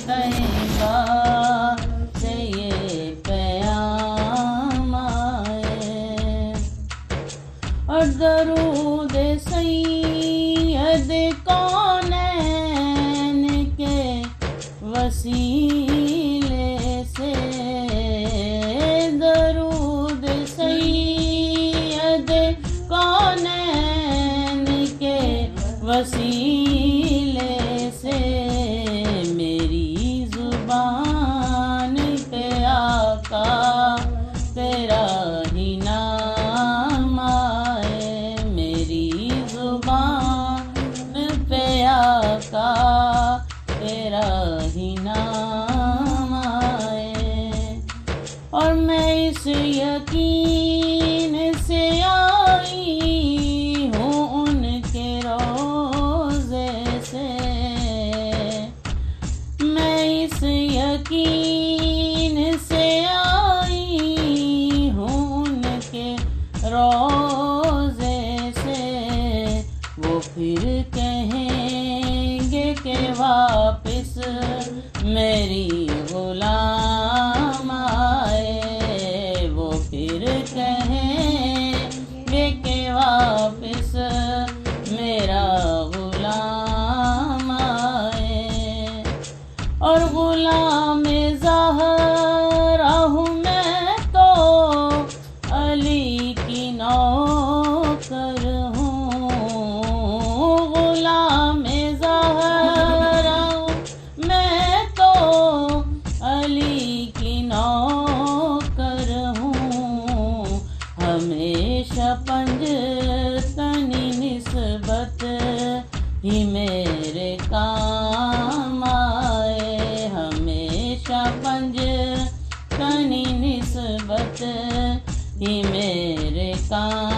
طیبہ سے یہ پیام آئے، اور درود سید کونین کے وسیلے سے، درود سید کونین کے وسیلے سے، میری زبان پہ آقا تیرا ہی نام آئے، میری زبان پہ آقا تیرا ہی نام آئے، اور میں اس یقین سے آئی ہوں ان کے روضے سے، میں اس یقین سے آئی ہوں ان کے روضے سے، وہ پھر کہیں گے کہ واپس میری غلام آئے، وہ پھر کہیں گے کہ واپس میرا غلام آئے، اور غلام زہرا ہوں میں تو علی کی نوکر ہوں، غلام زہرا ہوں میں تو علی کی نوکر ہوں، ہمیشہ پنجتنی نسبت ہی میرے کام آئے، ہمیشہ پنجتنی نسبت ہی میرے کام